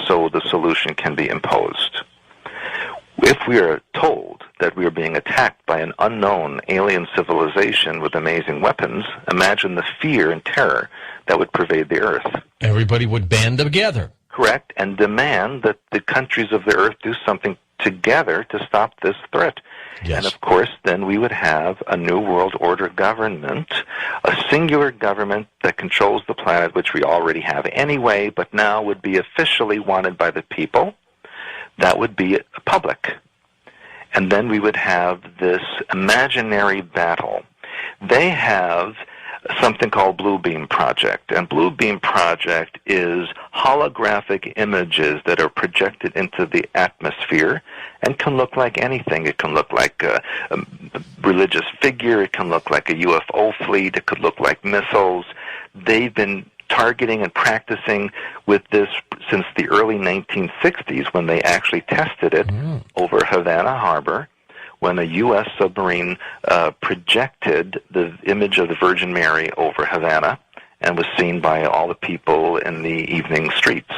so the solution can be imposed. If we are told that we are being attacked by an unknown alien civilization with amazing weapons, imagine the fear and terror that would pervade the earth. Everybody would band together. Correct, and demand that the countries of the earth do something together to stop this threat. Yes. And of course, then we would have a new world order government, a singular government that controls the planet, which we already have anyway, but now would be officially wanted by the people. That would be public. And then we would have this imaginary battle. They have something called Blue Beam Project. And Blue Beam Project is holographic images that are projected into the atmosphere and can look like anything. It can look like a religious figure. It can look like a UFO fleet. It could look like missiles. They've been targeting and practicing with this since the early 1960s, when they actually tested it over Havana Harbor, when a U.S. submarine projected the image of the Virgin Mary over Havana and was seen by all the people in the evening streets.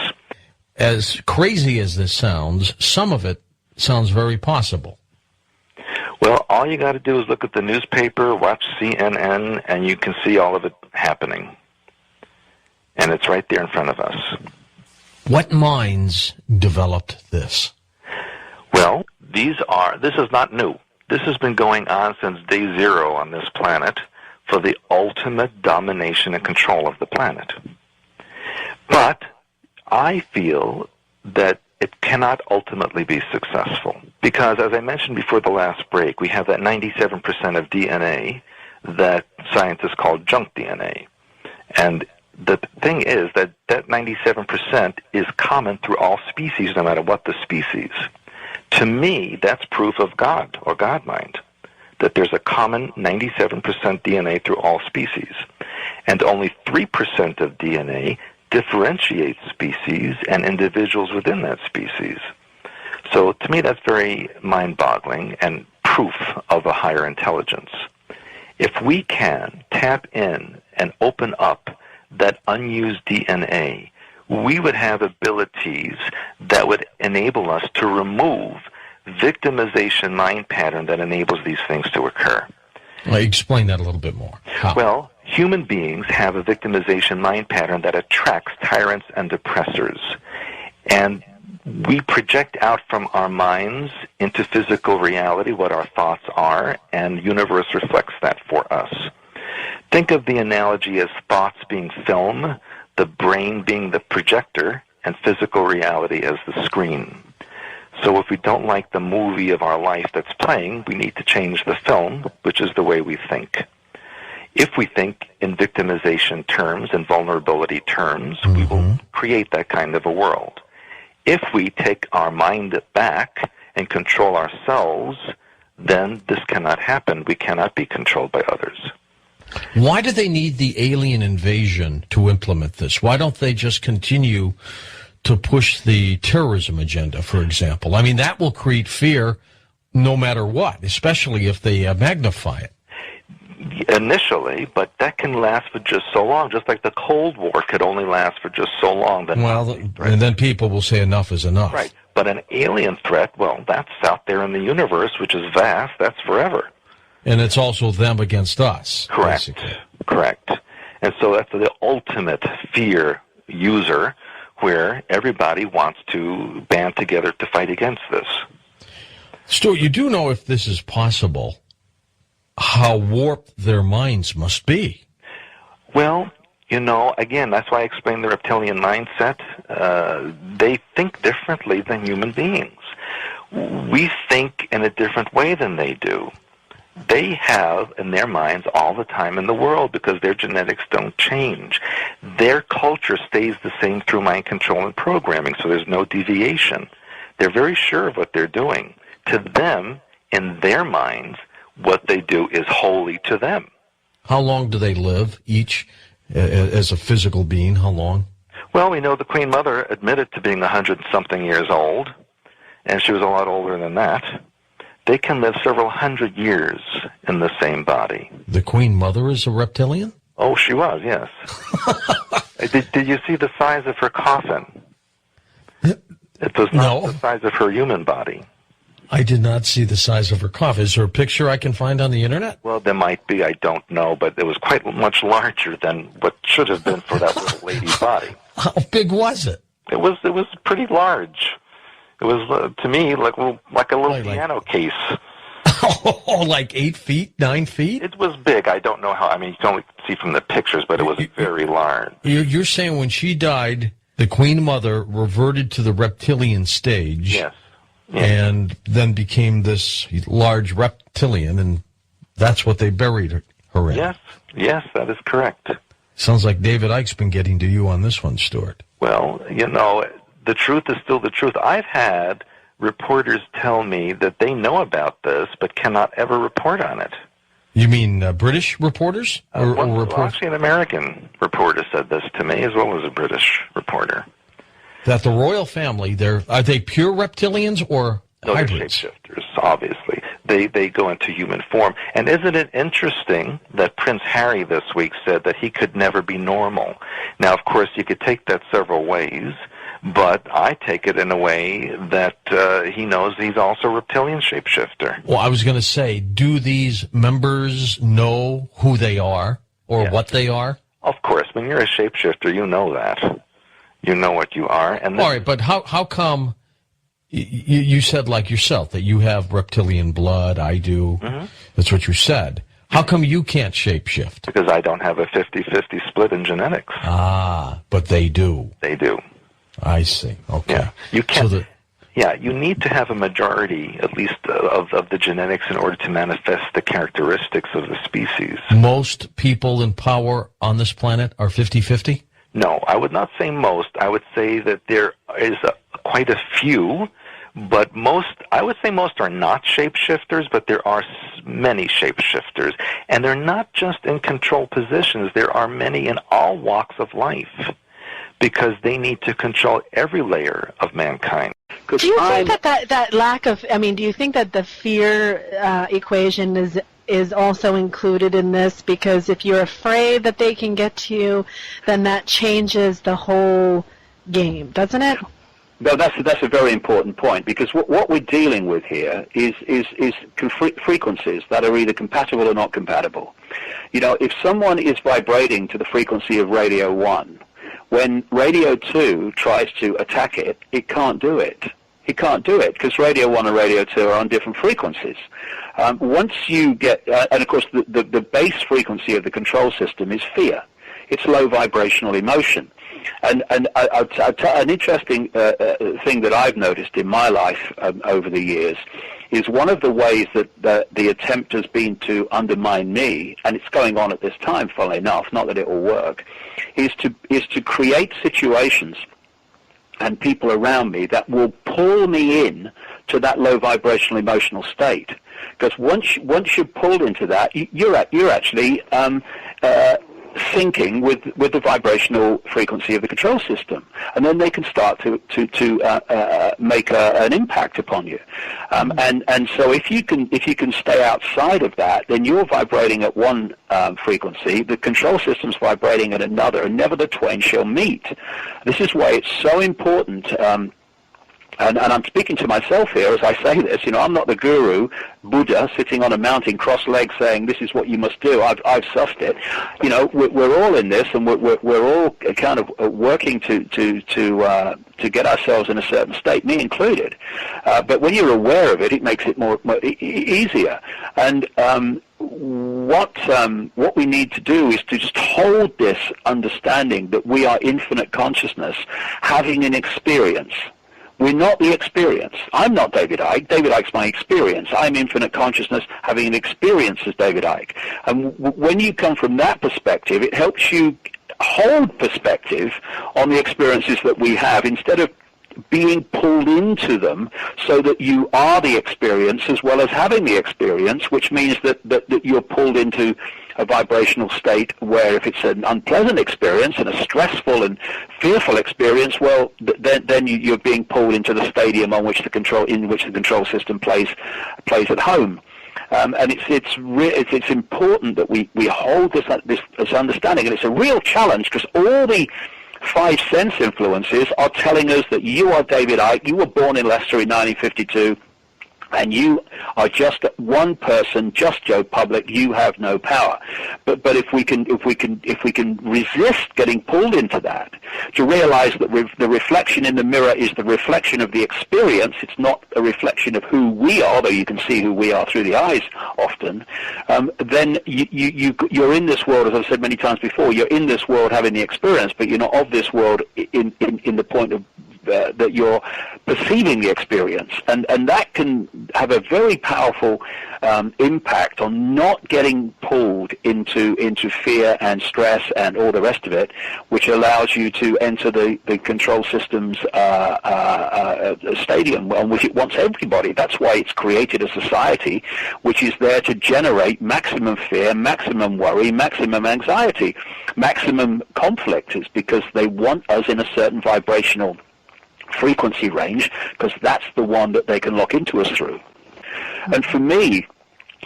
As crazy as this sounds, some of it sounds very possible. Well, all you got to do is look at the newspaper, watch CNN, and you can see all of it happening. And it's right there in front of us. What minds developed this? Well, this is not new. This has been going on since day zero on this planet for the ultimate domination and control of the planet. But I feel that it cannot ultimately be successful because, as I mentioned before the last break, we have that 97% of DNA that scientists call junk DNA. And the thing is that 97% is common through all species, no matter what the species. To me, that's proof of God or God mind, that there's a common 97% DNA through all species. And only 3% of DNA differentiates species and individuals within that species. So to me, that's very mind-boggling and proof of a higher intelligence. If we can tap in and open up that unused DNA, we would have abilities that would enable us to remove victimization mind pattern that enables these things to occur. Explain that a little bit more. How? Well, human beings have a victimization mind pattern that attracts tyrants and oppressors. And we project out from our minds into physical reality what our thoughts are, and the universe reflects that for us. Think of the analogy as thoughts being film, the brain being the projector, and physical reality as the screen. So if we don't like the movie of our life that's playing, we need to change the film, which is the way we think. If we think in victimization terms and vulnerability terms, we will create that kind of a world. If we take our mind back and control ourselves, then this cannot happen. We cannot be controlled by others. Why do they need the alien invasion to implement this? Why don't they just continue to push the terrorism agenda, for example? I mean, that will create fear no matter what, especially if they magnify it. Initially, but that can last for just so long, just like the Cold War could only last for just so long. And then people will say enough is enough. Right, but an alien threat, well, that's out there in the universe, which is vast, that's forever. And it's also them against us. Correct. Basically. Correct. And so that's the ultimate fear user, where everybody wants to band together to fight against this. Stuart, you do know, if this is possible, how warped their minds must be. Well, you know, again, that's why I explained the reptilian mindset. They think differently than human beings. We think in a different way than they do. They have in their minds all the time in the world because their genetics don't change. Their culture stays the same through mind control and programming, so there's no deviation. They're very sure of what they're doing. To them, in their minds, what they do is holy to them. How long do they live, each, as a physical being? How long? Well, we know the Queen Mother admitted to being 100-something years old, and she was a lot older than that. They can live several hundred years in the same body. The Queen Mother is a reptilian? Oh, she was, yes. Did you see the size of her coffin? It was not the size of her human body. I did not see the size of her cough. Is there a picture I can find on the internet? Well, there might be. I don't know, but it was quite much larger than what should have been for that little lady's body. How big was it? It was pretty large. It was to me like a little piano case. Oh, like 8 feet, 9 feet? It was big. I don't know how. I mean, you can only see from the pictures, but it was very large. You're saying when she died, the Queen Mother reverted to the reptilian stage. Yes. And then became this large reptilian, and that's what they buried her in. Yes, that is correct. Sounds like David Icke's been getting to you on this one, Stewart. Well, the truth is still the truth. I've had reporters tell me that they know about this, but cannot ever report on it. You mean British reporters? Actually, an American reporter said this to me, as well as a British reporter. That the royal family, are they pure reptilians or hybrids? They're shapeshifters, obviously. They go into human form. And isn't it interesting that Prince Harry this week said that he could never be normal? Now, of course, you could take that several ways, but I take it in a way that he knows he's also a reptilian shapeshifter. Well, I was going to say, do these members know who they are or what they are? Of course. When you're a shapeshifter, you know that. You know what you are. And all right, but how come you said like yourself that you have reptilian blood? I do. Mm-hmm. That's what you said. How come you can't shapeshift? Because I don't have a 50-50 split in genetics. Ah, but they do. They do. I see. Okay. Yeah. You can't. You need to have a majority, at least, of the genetics in order to manifest the characteristics of the species. Most people in power on this planet are 50-50? No, I would not say most. I would say that there is quite a few, but I would say most are not shapeshifters, but there are many shapeshifters. And they're not just in control positions. There are many in all walks of life, because they need to control every layer of mankind. Do you think that lack of, do you think that the fear equation is also included in this? Because if you're afraid that they can get to you, then that changes the whole game, doesn't it? No, that's a very important point, because what we're dealing with here is frequencies that are either compatible or not compatible. If someone is vibrating to the frequency of radio 1, when radio 2 tries to attack it, it can't do it. It can't do it because radio 1 and radio 2 are on different frequencies. Once you get, and of course the base frequency of the control system is fear. It's low vibrational emotion. And an interesting thing that I've noticed in my life over the years is one of the ways that the attempt has been to undermine me, and it's going on at this time, funnily enough, not that it will work, is to create situations and people around me that will pull me in to that low vibrational emotional state. Because once you're pulled into that, you're actually syncing with the vibrational frequency of the control system, and then they can start to make an impact upon you. And so if you can stay outside of that, then you're vibrating at one frequency, the control system's vibrating at another, and never the twain shall meet. This is why it's so important. And I'm speaking to myself here as I say this. I'm not the guru, Buddha, sitting on a mountain cross-legged saying, this is what you must do. I've sussed it. We're all in this, and we're all kind of working to get ourselves in a certain state, me included. But when you're aware of it, it makes it more easier. And what we need to do is to just hold this understanding that we are infinite consciousness having an experience. We're not the experience. I'm not David Icke. David Icke's my experience. I'm infinite consciousness having an experience as David Icke. And when you come from that perspective, it helps you hold perspective on the experiences that we have instead of being pulled into them, so that you are the experience as well as having the experience, which means that you're pulled into a vibrational state where if it's an unpleasant experience and a stressful and fearful experience, well, then you're being pulled into the stadium in which the control system plays at home. And it's important that we hold this understanding, and it's a real challenge because all the 5 sense influences are telling us that you are David Icke, you were born in Leicester in 1952, and you are just one person, just Joe Public. You have no power. But if we can resist getting pulled into that, to realize that the reflection in the mirror is the reflection of the experience. It's not a reflection of who we are, though you can see who we are through the eyes often. Then you're in this world, as I've said many times before. You're in this world having the experience, but you're not of this world in the point of that you're perceiving the experience, and that can have a very powerful impact on not getting pulled into fear and stress and all the rest of it, which allows you to enter the control system's stadium on which it wants everybody. That's why it's created a society which is there to generate maximum fear, maximum worry, maximum anxiety, maximum conflict. It's because they want us in a certain vibrational frequency range, because that's the one that they can lock into us through. And for me,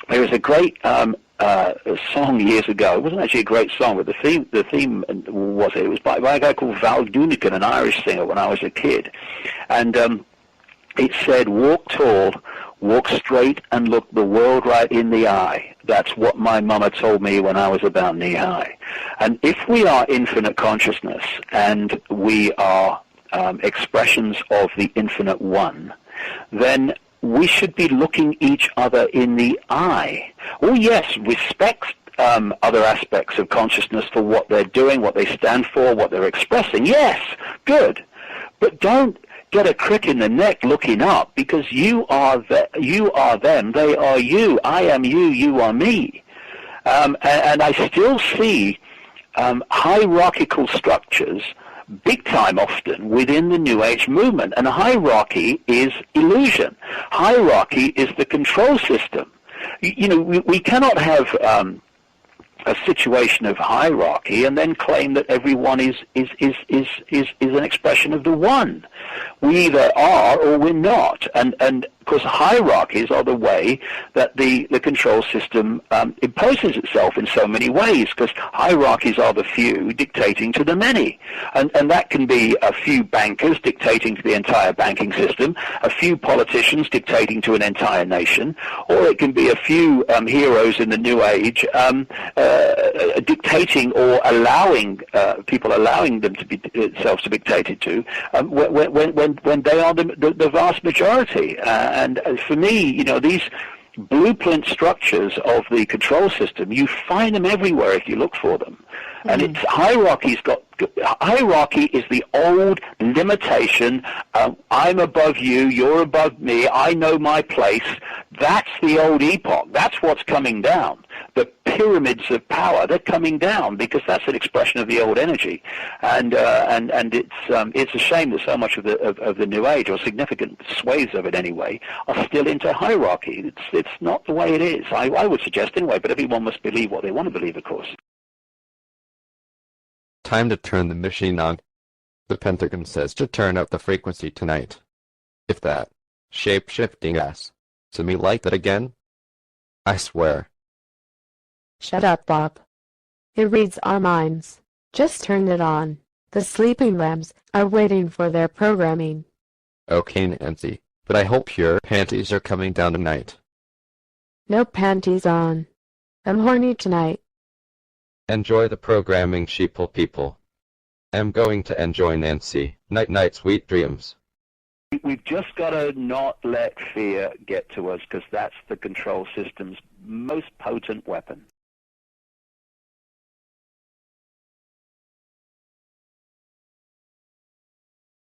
there was a great song years ago. It wasn't actually a great song, but the theme was it was by a guy called Val Doonican, an Irish singer, when I was a kid. And it said, "Walk tall, walk straight, and look the world right in the eye." That's what my mama told me when I was about knee high. And if we are infinite consciousness and we are expressions of the infinite one, then we should be looking each other in the eye. Oh yes, respect other aspects of consciousness for what they're doing, what they stand for, what they're expressing. Yes, good. But don't get a crick in the neck looking up, because you are them, they are you, I am you, you are me. And I still see hierarchical structures big time often within the New Age movement. And hierarchy is illusion. Hierarchy is the control system. We cannot have a situation of hierarchy and then claim that everyone is an expression of the one. We either are or we're not. And of course, hierarchies are the way that the control system imposes itself in so many ways, because hierarchies are the few dictating to the many. And that can be a few bankers dictating to the entire banking system, a few politicians dictating to an entire nation, or it can be a few heroes in the New Age dictating or allowing allowing them to be themselves to be dictated to when they are the vast majority. And for me, these blueprint structures of the control system, you find them everywhere if you look for them. And it's hierarchy is the old limitation. I'm above you, you're above me, I know my place. That's the old epoch. That's what's coming down. The pyramids of power, they're coming down because that's an expression of the old energy. And it's a shame that so much of the New Age, or significant swathes of it anyway, are still into hierarchy. It's not the way it is. I would suggest anyway, but everyone must believe what they want to believe, of course. Time to turn the machine on. The Pentagon says to turn up the frequency tonight. If that shape-shifting ass to me like that again, I swear. Shut up, Bob. It reads our minds. Just turn it on. The sleeping lambs are waiting for their programming. Okay, Nancy, but I hope your panties are coming down tonight. No panties on. I'm horny tonight. Enjoy the programming, sheeple people. I'm going to enjoy Nancy. Night-night, sweet dreams. We've just got to not let fear get to us, because that's the control system's most potent weapon.